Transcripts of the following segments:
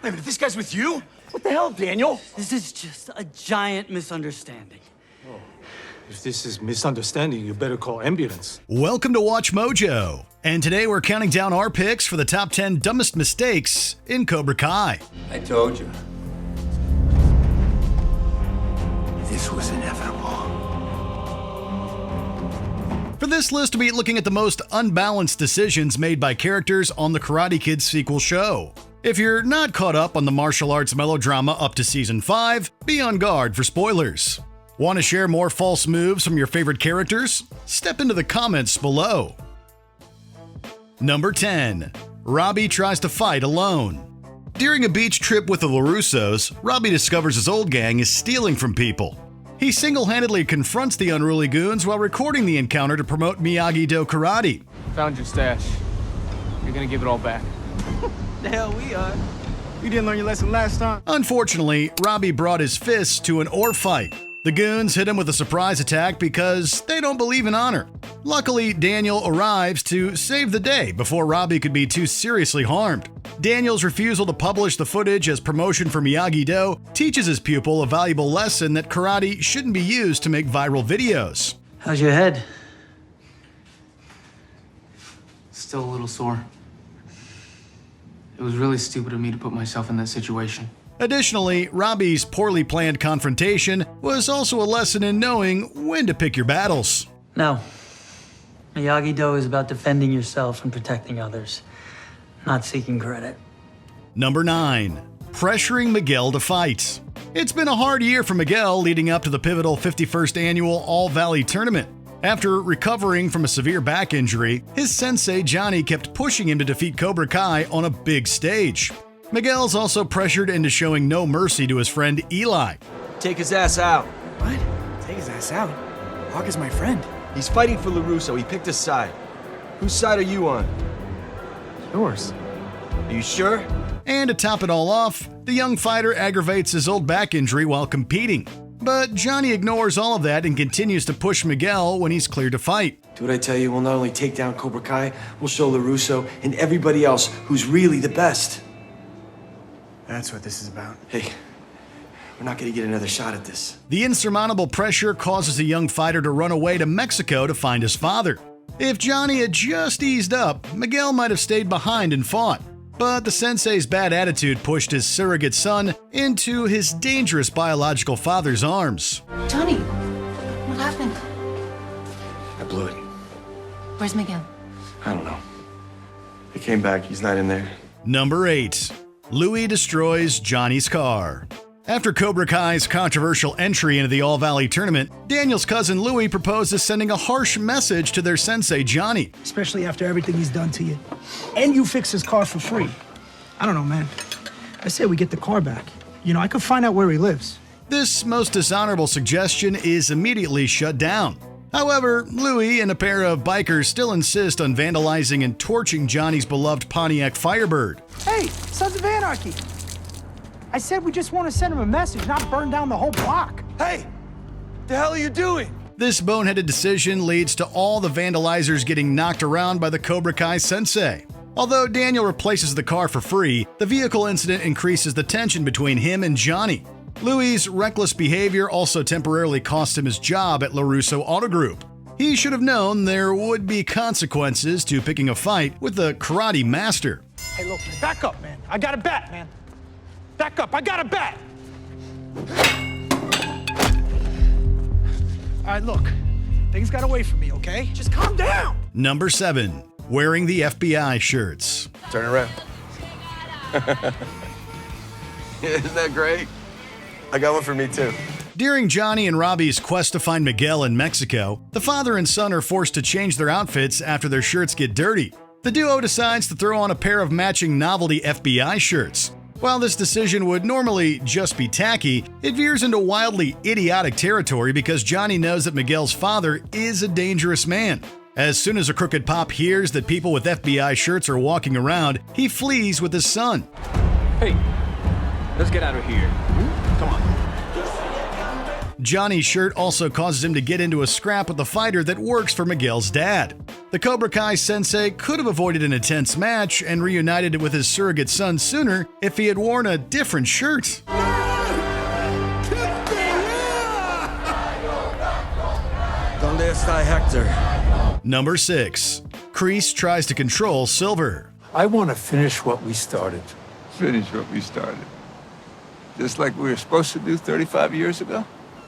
Wait a minute, this guy's with you? What the hell, Daniel? This is just a giant misunderstanding. If this is misunderstanding, you better call ambulance. Welcome to Watch Mojo, and today we're counting down our picks for the top 10 dumbest mistakes in Cobra Kai. I told you. This was inevitable. For this list, we'll be looking at the most unbalanced decisions made by characters on the Karate Kid sequel show. If you're not caught up on the martial arts melodrama up to season 5, be on guard for spoilers. Want to share more false moves from your favorite characters? Step into the comments below. Number 10. Robbie tries to fight alone. During a beach trip with the LaRussos, Robbie discovers his old gang is stealing from people. He single-handedly confronts the unruly goons while recording the encounter to promote miyagi-do karate. Found your stash. You're gonna give it all back. The hell we are. You didn't learn your lesson last time. Unfortunately, Robbie brought his fists to an oar fight. The goons hit him with a surprise attack because they don't believe in honor. Luckily, Daniel arrives to save the day before Robbie could be too seriously harmed. Daniel's refusal to publish the footage as promotion for Miyagi-Do teaches his pupil a valuable lesson that karate shouldn't be used to make viral videos. How's your head? Still a little sore. It was really stupid of me to put myself in that situation. Additionally, Robbie's poorly planned confrontation was also a lesson in knowing when to pick your battles. No. Miyagi-Do is about defending yourself and protecting others, not seeking credit. Number 9. Pressuring Miguel to fight. It's been a hard year for Miguel leading up to the pivotal 51st annual All-Valley tournament. After recovering from a severe back injury, his sensei Johnny kept pushing him to defeat Cobra Kai on a big stage. Miguel's also pressured into showing no mercy to his friend Eli. Take his ass out. What? Take his ass out? Hawk is my friend. He's fighting for LaRusso. He picked a side. Whose side are you on? Yours. Are you sure? And to top it all off, the young fighter aggravates his old back injury while competing. But Johnny ignores all of that and continues to push Miguel when he's cleared to fight. Do what I tell you, we'll not only take down Cobra Kai, we'll show LaRusso and everybody else who's really the best. That's what this is about. Hey, we're not gonna get another shot at this. The insurmountable pressure causes the young fighter to run away to Mexico to find his father. If Johnny had just eased up, Miguel might have stayed behind and fought. But the sensei's bad attitude pushed his surrogate son into his dangerous biological father's arms. Johnny, what happened? I blew it. Where's Miguel? I don't know. He came back, he's not in there. Number 8. Louis destroys Johnny's car. After Cobra Kai's controversial entry into the All-Valley tournament, Daniel's cousin Louis proposes sending a harsh message to their sensei Johnny. Especially after everything he's done to you. And you fix his car for free. I don't know, man. I say we get the car back. You know, I could find out where he lives. This most dishonorable suggestion is immediately shut down. However, Louis and a pair of bikers still insist on vandalizing and torching Johnny's beloved Pontiac Firebird. Hey, Sons of Anarchy. I said we just want to send him a message, not burn down the whole block. Hey! The hell are you doing? This boneheaded decision leads to all the vandalizers getting knocked around by the Cobra Kai sensei. Although Daniel replaces the car for free, the vehicle incident increases the tension between him and Johnny. Louis' reckless behavior also temporarily cost him his job at LaRusso Auto Group. He should have known there would be consequences to picking a fight with the karate master. Hey, look, man, back up, man. I got a bet, man. Back up, I got a bet. All right, look. Things got away from me, okay? Just calm down. Number 7. Wearing the FBI shirts. Turn around. Isn't that great? I got one for me too. During Johnny and Robbie's quest to find Miguel in Mexico, the father and son are forced to change their outfits after their shirts get dirty. The duo decides to throw on a pair of matching novelty FBI shirts. While this decision would normally just be tacky, it veers into wildly idiotic territory because Johnny knows that Miguel's father is a dangerous man. As soon as a crooked pop hears that people with FBI shirts are walking around, he flees with his son. Hey, let's get out of here. Come on. Johnny's shirt also causes him to get into a scrap with the fighter that works for Miguel's dad. The Cobra Kai sensei could have avoided an intense match and reunited with his surrogate son sooner if he had worn a different shirt. Donde está Hector? Number 6. Kreese tries to control Silver. I want to finish what we started. Finish what we started. Just like we were supposed to do 35 years ago?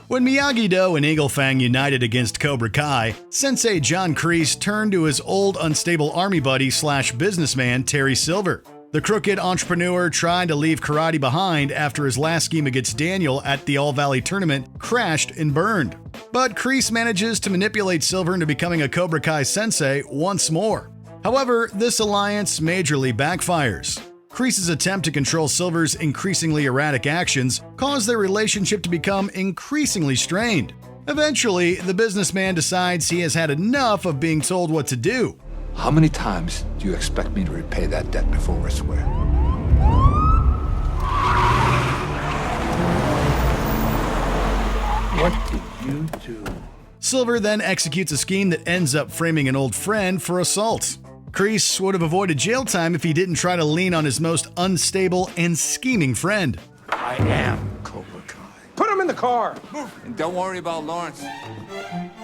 When Miyagi-Do and Eagle Fang united against Cobra Kai, Sensei John Kreese turned to his old unstable army buddy / businessman Terry Silver. The crooked entrepreneur tried to leave karate behind after his last scheme against Daniel at the All Valley tournament crashed and burned. But Kreese manages to manipulate Silver into becoming a Cobra Kai sensei once more. However, this alliance majorly backfires. Kreese's attempt to control Silver's increasingly erratic actions caused their relationship to become increasingly strained. Eventually, the businessman decides he has had enough of being told what to do. How many times do you expect me to repay that debt before we're square? What did you do? Silver then executes a scheme that ends up framing an old friend for assault. Kreese would have avoided jail time if he didn't try to lean on his most unstable and scheming friend. I am Cobra Kai. Put him in the car. And don't worry about Lawrence.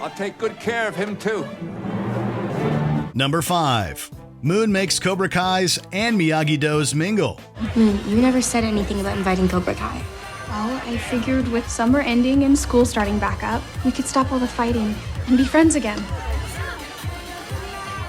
I'll take good care of him, too. Number 5. Moon makes Cobra Kai's and Miyagi-Do's mingle. Moon, you never said anything about inviting Cobra Kai. Well, I figured with summer ending and school starting back up, we could stop all the fighting and be friends again.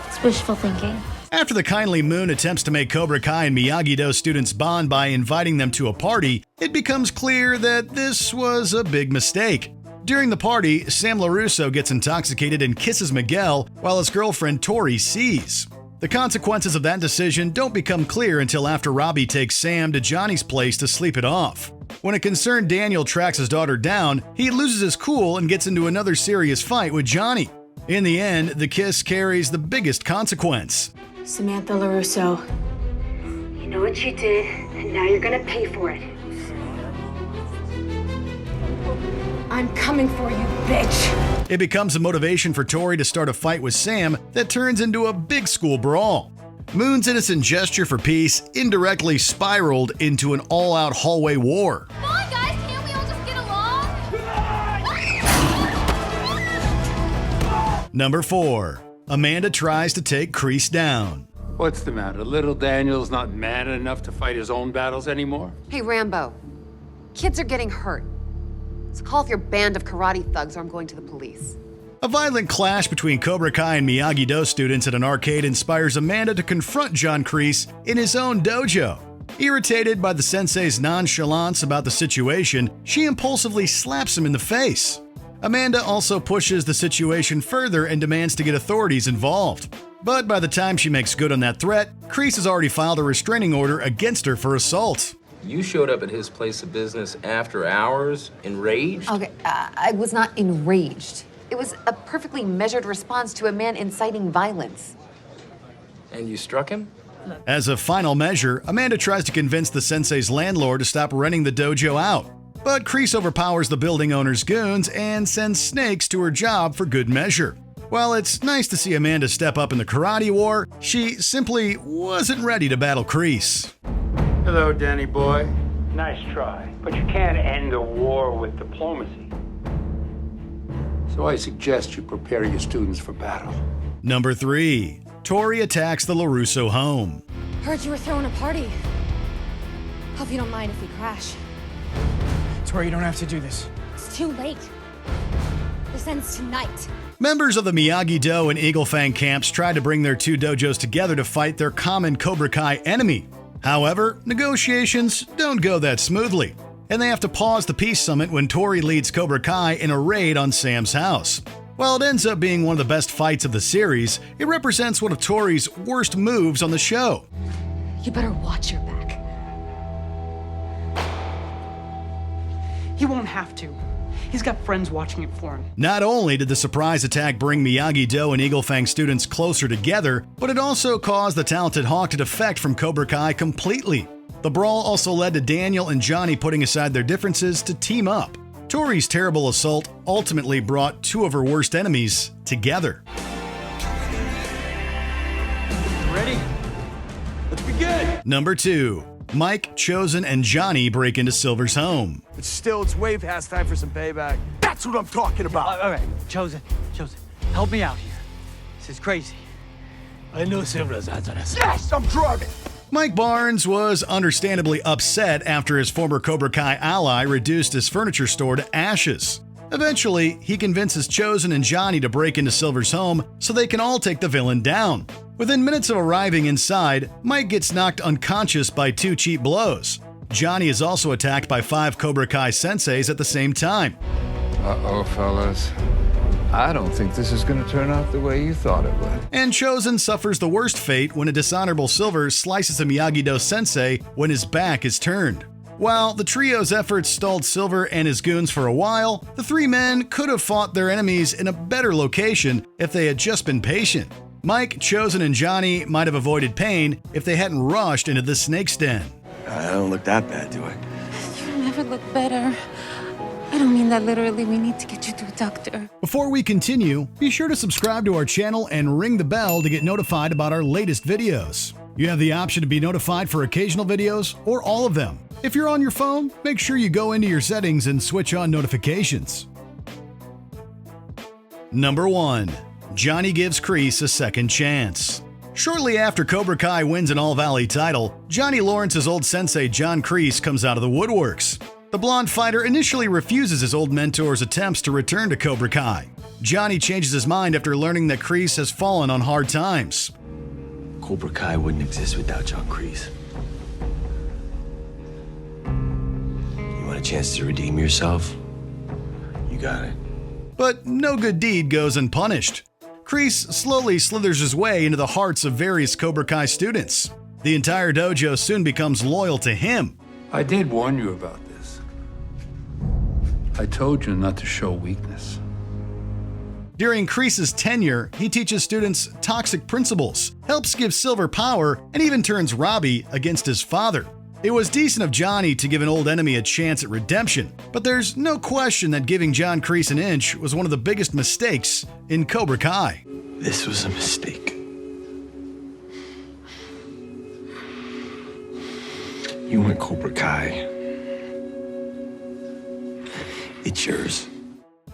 It's wishful thinking. After the kindly Moon attempts to make Cobra Kai and Miyagi-Do students bond by inviting them to a party, it becomes clear that this was a big mistake. During the party, Sam LaRusso gets intoxicated and kisses Miguel while his girlfriend Tori sees. The consequences of that decision don't become clear until after Robbie takes Sam to Johnny's place to sleep it off. When a concerned Daniel tracks his daughter down, he loses his cool and gets into another serious fight with Johnny. In the end, the kiss carries the biggest consequence. Samantha LaRusso. You know what you did, and now you're gonna pay for it. I'm coming for you, bitch. It becomes a motivation for Tori to start a fight with Sam that turns into a big school brawl. Moon's innocent gesture for peace indirectly spiraled into an all-out hallway war. Come on, guys, can't we all just get along? Number 4. Amanda tries to take Kreese down. What's the matter? Little Daniel's not man enough to fight his own battles anymore? Hey, Rambo. Kids are getting hurt. So call off your band of karate thugs or I'm going to the police. A violent clash between Cobra Kai and Miyagi-Do students at an arcade inspires Amanda to confront John Kreese in his own dojo. Irritated by the sensei's nonchalance about the situation, she impulsively slaps him in the face. Amanda also pushes the situation further and demands to get authorities involved. But by the time she makes good on that threat, Kreese has already filed a restraining order against her for assault. You showed up at his place of business after hours, enraged? Okay, I was not enraged. It was a perfectly measured response to a man inciting violence. And you struck him? As a final measure, Amanda tries to convince the sensei's landlord to stop renting the dojo out. But Kreese overpowers the building owner's goons and sends Snakes to her job for good measure. While it's nice to see Amanda step up in the karate war, she simply wasn't ready to battle Kreese. Hello, Danny boy. Nice try, but you can't end a war with diplomacy. So I suggest you prepare your students for battle. Number 3. Tori attacks the LaRusso home. Heard you were throwing a party. Hope you don't mind if we crash. Tori, you don't have to do this. It's too late. This ends tonight. Members of the Miyagi-Do and Eagle Fang camps tried to bring their two dojos together to fight their common Cobra Kai enemy. However, negotiations don't go that smoothly, and they have to pause the peace summit when Tori leads Cobra Kai in a raid on Sam's house. While it ends up being one of the best fights of the series, it represents one of Tori's worst moves on the show. You better watch your back. He won't have to. He's got friends watching it for him. Not only did the surprise attack bring Miyagi-Do and Eagle Fang students closer together, but it also caused the talented Hawk to defect from Cobra Kai completely. The brawl also led to Daniel and Johnny putting aside their differences to team up. Tori's terrible assault ultimately brought two of her worst enemies together. Ready? Let's begin! Number 2. Mike, Chozen, and Johnny break into Silver's home. But still, it's way past time for some payback. That's what I'm talking about. All right, Chozen, help me out here. This is crazy. I know Silver's eyes on us. Yes, I'm driving. Mike Barnes was understandably upset after his former Cobra Kai ally reduced his furniture store to ashes. Eventually, he convinces Chozen and Johnny to break into Silver's home so they can all take the villain down. Within minutes of arriving inside, Mike gets knocked unconscious by 2 cheap blows. Johnny is also attacked by 5 Cobra Kai senseis at the same time. Uh-oh, fellas. I don't think this is going to turn out the way you thought it would. And Chozen suffers the worst fate when a dishonorable Silver slices a Miyagi-Do sensei when his back is turned. While the trio's efforts stalled Silver and his goons for a while, the 3 men could have fought their enemies in a better location if they had just been patient. Mike, Chozen, and Johnny might have avoided pain if they hadn't rushed into the snake's den. I don't look that bad, do I? You never look better. I don't mean that literally. We need to get you to a doctor. Before we continue, be sure to subscribe to our channel and ring the bell to get notified about our latest videos. You have the option to be notified for occasional videos or all of them. If you're on your phone, make sure you go into your settings and switch on notifications. Number 1. Johnny gives Kreese a second chance. Shortly after Cobra Kai wins an All-Valley title, Johnny Lawrence's old sensei John Kreese comes out of the woodworks. The blonde fighter initially refuses his old mentor's attempts to return to Cobra Kai. Johnny changes his mind after learning that Kreese has fallen on hard times. Cobra Kai wouldn't exist without John Kreese. You want a chance to redeem yourself? You got it. But no good deed goes unpunished. Kreese slowly slithers his way into the hearts of various Cobra Kai students. The entire dojo soon becomes loyal to him. I did warn you about this. I told you not to show weakness. During Kreese's tenure, he teaches students toxic principles, helps give Silver power, and even turns Robbie against his father. It was decent of Johnny to give an old enemy a chance at redemption, but there's no question that giving John Kreese an inch was one of the biggest mistakes in Cobra Kai. This was a mistake. You want Cobra Kai. It's yours.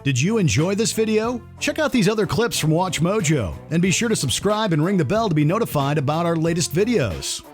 Did you enjoy this video? Check out these other clips from WatchMojo, and be sure to subscribe and ring the bell to be notified about our latest videos.